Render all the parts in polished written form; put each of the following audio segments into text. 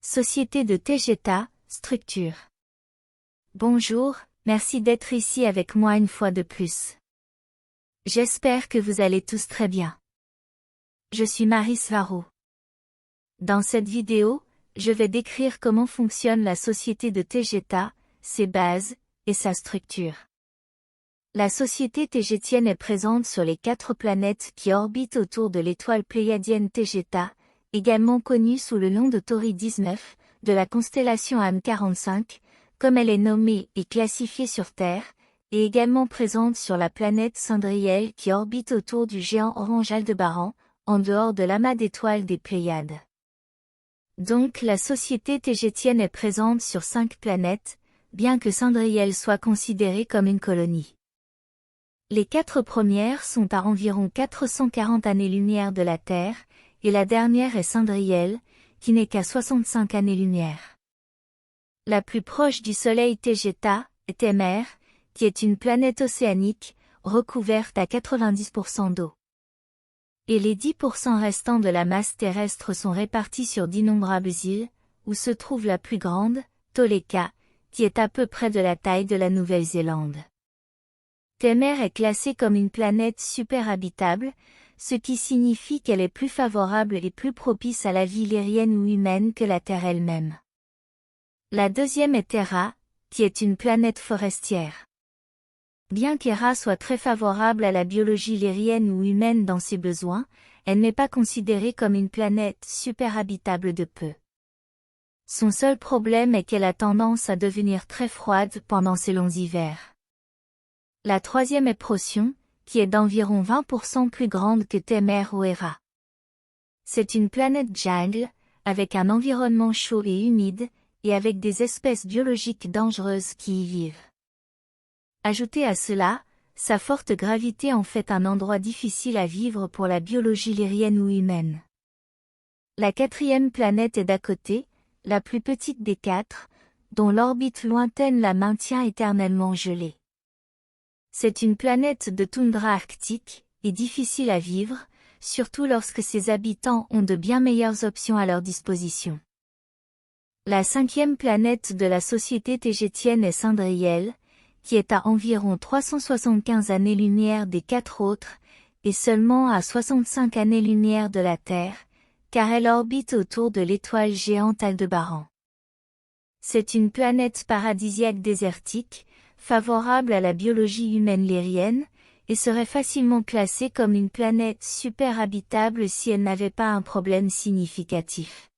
Société de Tegeta, structure. Bonjour, merci d'être ici avec moi une fois de plus. J'espère que vous allez tous très bien. Je suis Marie Svaro. Dans cette vidéo, je vais décrire comment fonctionne la société de Tegeta, ses bases, et sa structure. La société tégétienne est présente sur les 4 planètes qui orbitent autour de l'étoile pléiadienne Tegeta, également connue sous le nom de Tauri 19, de la constellation AM45, comme elle est nommée et classifiée sur Terre, et également présente sur la planète Cendrillel qui orbite autour du géant orange Aldébaran, en dehors de l'amas d'étoiles des Pléiades. Donc la société tégétienne est présente sur 5 planètes, bien que Cendrillel soit considérée comme une colonie. Les 4 premières sont à environ 440 années-lumière de la Terre, et la dernière est Cendrillel, qui n'est qu'à 65 années-lumière. La plus proche du Soleil Tegeta est Temer, qui est une planète océanique, recouverte à 90% d'eau. Et les 10% restants de la masse terrestre sont répartis sur d'innombrables îles, où se trouve la plus grande, Toleka, qui est à peu près de la taille de la Nouvelle-Zélande. Temer est classée comme une planète super habitable, ce qui signifie qu'elle est plus favorable et plus propice à la vie lyrienne ou humaine que la Terre elle-même. La deuxième est Terra, qui est une planète forestière. Bien qu'Hera soit très favorable à la biologie lyrienne ou humaine dans ses besoins, elle n'est pas considérée comme une planète super habitable de peu. Son seul problème est qu'elle a tendance à devenir très froide pendant ses longs hivers. La troisième est Procyon, qui est d'environ 20% plus grande que Temer ou Hera. C'est une planète jungle, avec un environnement chaud et humide, et avec des espèces biologiques dangereuses qui y vivent. Ajoutez à cela, sa forte gravité en fait un endroit difficile à vivre pour la biologie lyrienne ou humaine. La quatrième planète est Dakoté, la plus petite des 4, dont l'orbite lointaine la maintient éternellement gelée. C'est une planète de toundra arctique, et difficile à vivre, surtout lorsque ses habitants ont de bien meilleures options à leur disposition. La 5e planète de la société tégétienne est Cendrillel, qui est à environ 375 années-lumière des 4 autres, et seulement à 65 années-lumière de la Terre, car elle orbite autour de l'étoile géante Aldébaran. C'est une planète paradisiaque désertique, favorable à la biologie humaine lyrienne, et serait facilement classée comme une planète super habitable si elle n'avait pas un problème significatif.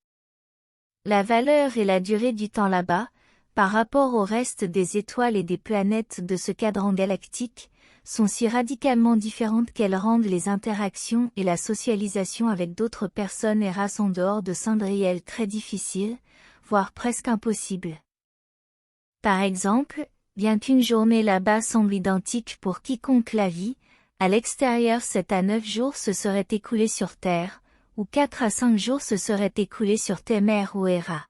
La valeur et la durée du temps là-bas, par rapport au reste des étoiles et des planètes de ce cadran galactique, sont si radicalement différentes qu'elles rendent les interactions et la socialisation avec d'autres personnes et races en dehors de Cendrillel très difficiles, voire presque impossibles. Par exemple, bien qu'une journée là-bas semble identique pour quiconque la vit, à l'extérieur 7 à 9 jours se seraient écoulés sur Terre, ou 4 à 5 jours se seraient écoulés sur Temer ou Hera.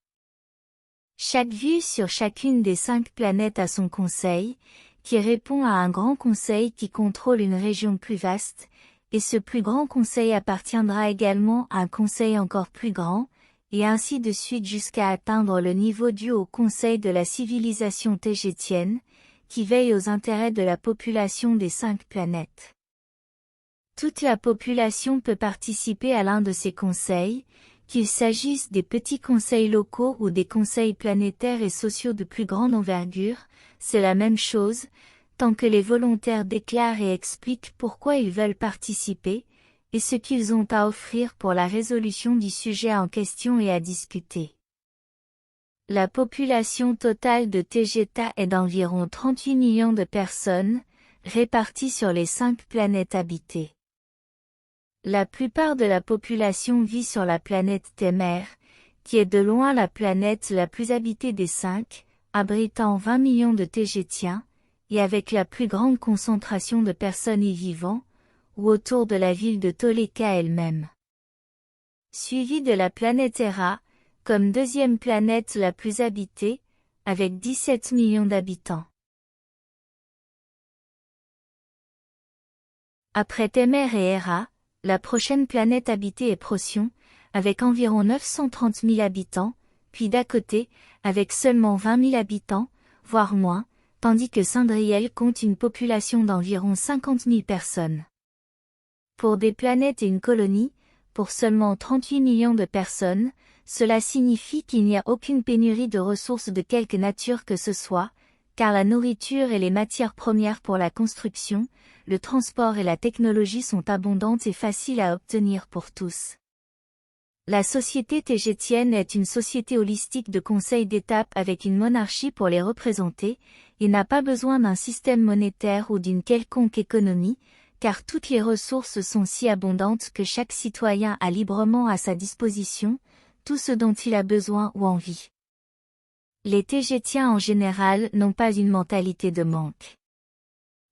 Chaque vue sur chacune des 5 planètes a son conseil, qui répond à un grand conseil qui contrôle une région plus vaste, et ce plus grand conseil appartiendra également à un conseil encore plus grand, et ainsi de suite jusqu'à atteindre le niveau dû au conseil de la civilisation tégétienne, qui veille aux intérêts de la population des 5 planètes. Toute la population peut participer à l'un de ces conseils, qu'il s'agisse des petits conseils locaux ou des conseils planétaires et sociaux de plus grande envergure, c'est la même chose, tant que les volontaires déclarent et expliquent pourquoi ils veulent participer, et ce qu'ils ont à offrir pour la résolution du sujet en question et à discuter. La population totale de Tegeta est d'environ 38 millions de personnes, réparties sur les 5 planètes habitées. La plupart de la population vit sur la planète Temer, qui est de loin la planète la plus habitée des 5, abritant 20 millions de Tégétiens, et avec la plus grande concentration de personnes y vivant, ou autour de la ville de Toleka elle-même. Suivie de la planète Hera, comme deuxième planète la plus habitée, avec 17 millions d'habitants. Après Temer et Hera, la prochaine planète habitée est Procyon, avec environ 930 000 habitants, puis d'à côté, avec seulement 20 000 habitants, voire moins, tandis que Cendrillel compte une population d'environ 50 000 personnes. Pour des planètes et une colonie, pour seulement 38 millions de personnes, cela signifie qu'il n'y a aucune pénurie de ressources de quelque nature que ce soit, car la nourriture et les matières premières pour la construction, le transport et la technologie sont abondantes et faciles à obtenir pour tous. La société tégétienne est une société holistique de conseil d'étape avec une monarchie pour les représenter, et n'a pas besoin d'un système monétaire ou d'une quelconque économie, car toutes les ressources sont si abondantes que chaque citoyen a librement à sa disposition tout ce dont il a besoin ou envie. Les Tégétiens en général n'ont pas une mentalité de manque.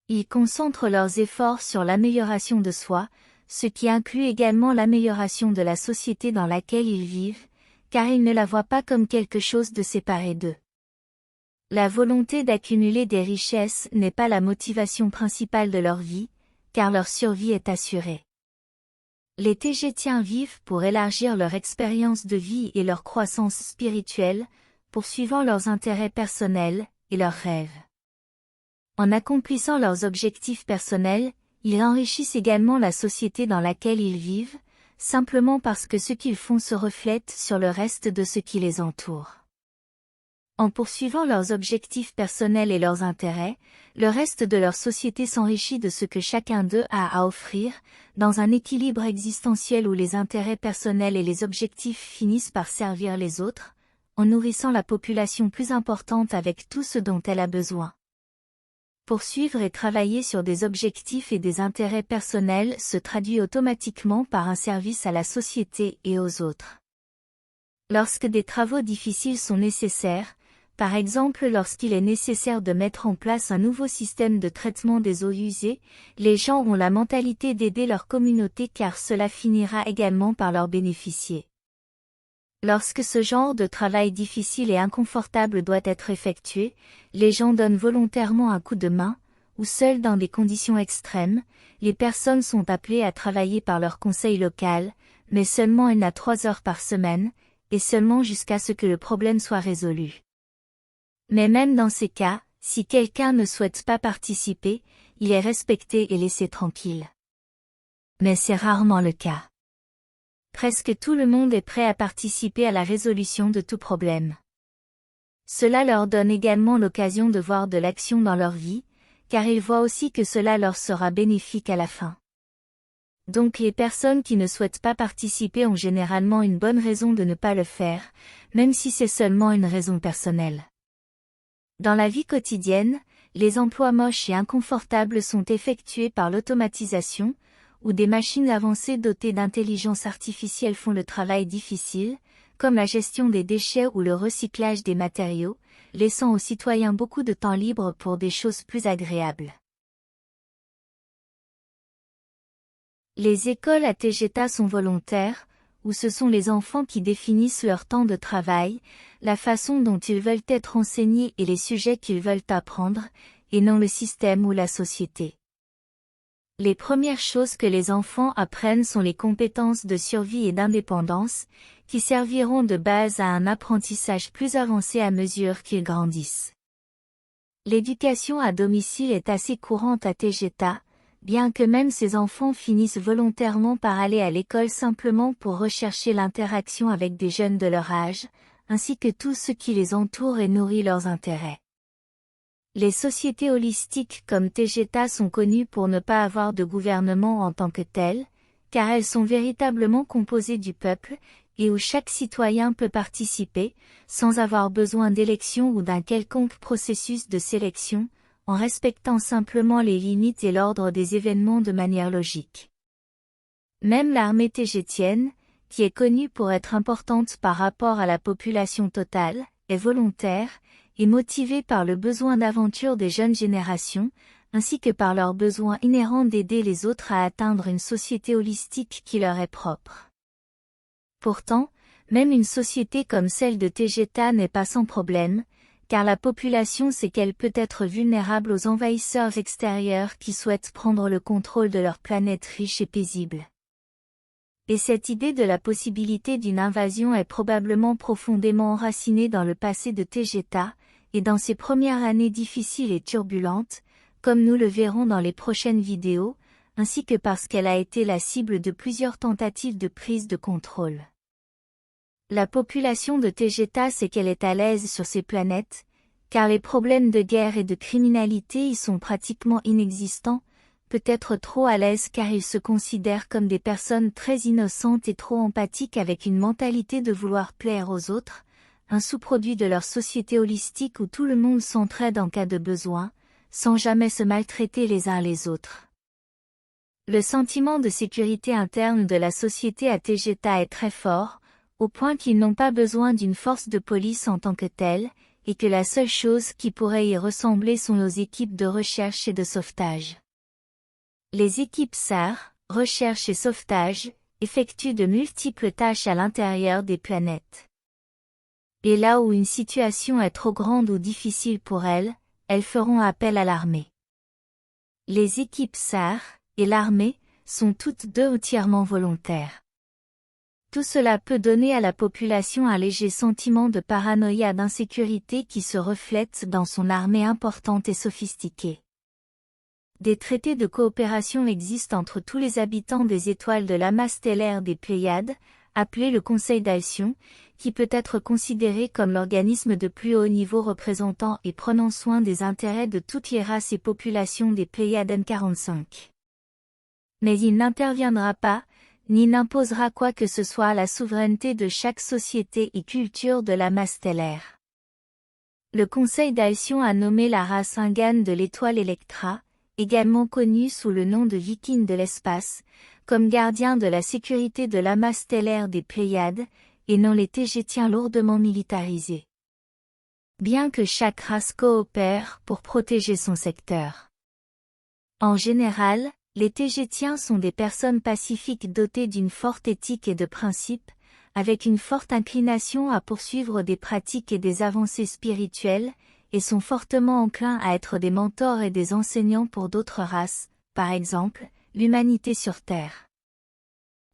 Ils concentrent leurs efforts sur l'amélioration de soi, ce qui inclut également l'amélioration de la société dans laquelle ils vivent, car ils ne la voient pas comme quelque chose de séparé d'eux. La volonté d'accumuler des richesses n'est pas la motivation principale de leur vie, car leur survie est assurée. Les Tégétiens vivent pour élargir leur expérience de vie et leur croissance spirituelle, poursuivant leurs intérêts personnels et leurs rêves. En accomplissant leurs objectifs personnels, ils enrichissent également la société dans laquelle ils vivent, simplement parce que ce qu'ils font se reflète sur le reste de ce qui les entoure. En poursuivant leurs objectifs personnels et leurs intérêts, le reste de leur société s'enrichit de ce que chacun d'eux a à offrir, dans un équilibre existentiel où les intérêts personnels et les objectifs finissent par servir les autres, en nourrissant la population plus importante avec tout ce dont elle a besoin. Poursuivre et travailler sur des objectifs et des intérêts personnels se traduit automatiquement par un service à la société et aux autres. Lorsque des travaux difficiles sont nécessaires, par exemple lorsqu'il est nécessaire de mettre en place un nouveau système de traitement des eaux usées, les gens ont la mentalité d'aider leur communauté car cela finira également par leur bénéficier. Lorsque ce genre de travail difficile et inconfortable doit être effectué, les gens donnent volontairement un coup de main, ou seuls dans des conditions extrêmes, les personnes sont appelées à travailler par leur conseil local, mais seulement 1 à 3 heures par semaine, et seulement jusqu'à ce que le problème soit résolu. Mais même dans ces cas, si quelqu'un ne souhaite pas participer, il est respecté et laissé tranquille. Mais c'est rarement le cas. Presque tout le monde est prêt à participer à la résolution de tout problème. Cela leur donne également l'occasion de voir de l'action dans leur vie, car ils voient aussi que cela leur sera bénéfique à la fin. Donc les personnes qui ne souhaitent pas participer ont généralement une bonne raison de ne pas le faire, même si c'est seulement une raison personnelle. Dans la vie quotidienne, les emplois moches et inconfortables sont effectués par l'automatisation, où des machines avancées dotées d'intelligence artificielle font le travail difficile, comme la gestion des déchets ou le recyclage des matériaux, laissant aux citoyens beaucoup de temps libre pour des choses plus agréables. Les écoles à Tégéta sont volontaires, où ce sont les enfants qui définissent leur temps de travail, la façon dont ils veulent être enseignés et les sujets qu'ils veulent apprendre, et non le système ou la société. Les premières choses que les enfants apprennent sont les compétences de survie et d'indépendance, qui serviront de base à un apprentissage plus avancé à mesure qu'ils grandissent. L'éducation à domicile est assez courante à Tégéta, bien que même ces enfants finissent volontairement par aller à l'école simplement pour rechercher l'interaction avec des jeunes de leur âge, ainsi que tout ce qui les entoure et nourrit leurs intérêts. Les sociétés holistiques comme Tégéta sont connues pour ne pas avoir de gouvernement en tant que tel, car elles sont véritablement composées du peuple, et où chaque citoyen peut participer, sans avoir besoin d'élection ou d'un quelconque processus de sélection, en respectant simplement les limites et l'ordre des événements de manière logique. Même l'armée tégétienne, qui est connue pour être importante par rapport à la population totale, est volontaire, et motivée par le besoin d'aventure des jeunes générations, ainsi que par leur besoin inhérent d'aider les autres à atteindre une société holistique qui leur est propre. Pourtant, même une société comme celle de Tégéta n'est pas sans problème, car la population sait qu'elle peut être vulnérable aux envahisseurs extérieurs qui souhaitent prendre le contrôle de leur planète riche et paisible. Et cette idée de la possibilité d'une invasion est probablement profondément enracinée dans le passé de Tegeta, et dans ses premières années difficiles et turbulentes, comme nous le verrons dans les prochaines vidéos, ainsi que parce qu'elle a été la cible de plusieurs tentatives de prise de contrôle. La population de Tegeta sait qu'elle est à l'aise sur ces planètes, car les problèmes de guerre et de criminalité y sont pratiquement inexistants, peut-être trop à l'aise car ils se considèrent comme des personnes très innocentes et trop empathiques avec une mentalité de vouloir plaire aux autres, un sous-produit de leur société holistique où tout le monde s'entraide en cas de besoin, sans jamais se maltraiter les uns les autres. Le sentiment de sécurité interne de la société à Tegeta est très fort, au point qu'ils n'ont pas besoin d'une force de police en tant que telle, et que la seule chose qui pourrait y ressembler sont nos équipes de recherche et de sauvetage. Les équipes SAR, recherche et sauvetage, effectuent de multiples tâches à l'intérieur des planètes. Et là où une situation est trop grande ou difficile pour elles feront appel à l'armée. Les équipes SAR et l'armée sont toutes deux entièrement volontaires. Tout cela peut donner à la population un léger sentiment de paranoïa d'insécurité qui se reflète dans son armée importante et sophistiquée. Des traités de coopération existent entre tous les habitants des étoiles de l'amas stellaire des Pléiades, appelé le Conseil d'Alcyon, qui peut être considéré comme l'organisme de plus haut niveau représentant et prenant soin des intérêts de toutes les races et populations des Pléiades N45. Mais il n'interviendra pas, ni n'imposera quoi que ce soit à la souveraineté de chaque société et culture de l'amas stellaire. Le Conseil d'Alcyon a nommé la race Ingane de l'étoile Electra, également connue sous le nom de Vikings de l'espace, comme gardien de la sécurité de l'amas stellaire des Pléiades, et non les Tegétiens lourdement militarisés. Bien que chaque race coopère pour protéger son secteur. En général, les Tegétiens sont des personnes pacifiques dotées d'une forte éthique et de principes, avec une forte inclination à poursuivre des pratiques et des avancées spirituelles, et sont fortement enclins à être des mentors et des enseignants pour d'autres races, par exemple, l'humanité sur Terre.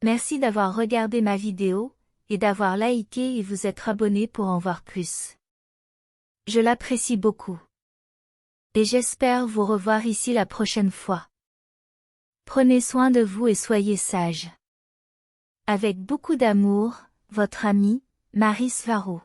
Merci d'avoir regardé ma vidéo, et d'avoir liké et vous être abonné pour en voir plus. Je l'apprécie beaucoup. Et j'espère vous revoir ici la prochaine fois. Prenez soin de vous et soyez sages. Avec beaucoup d'amour, votre amie, Marie Svaro.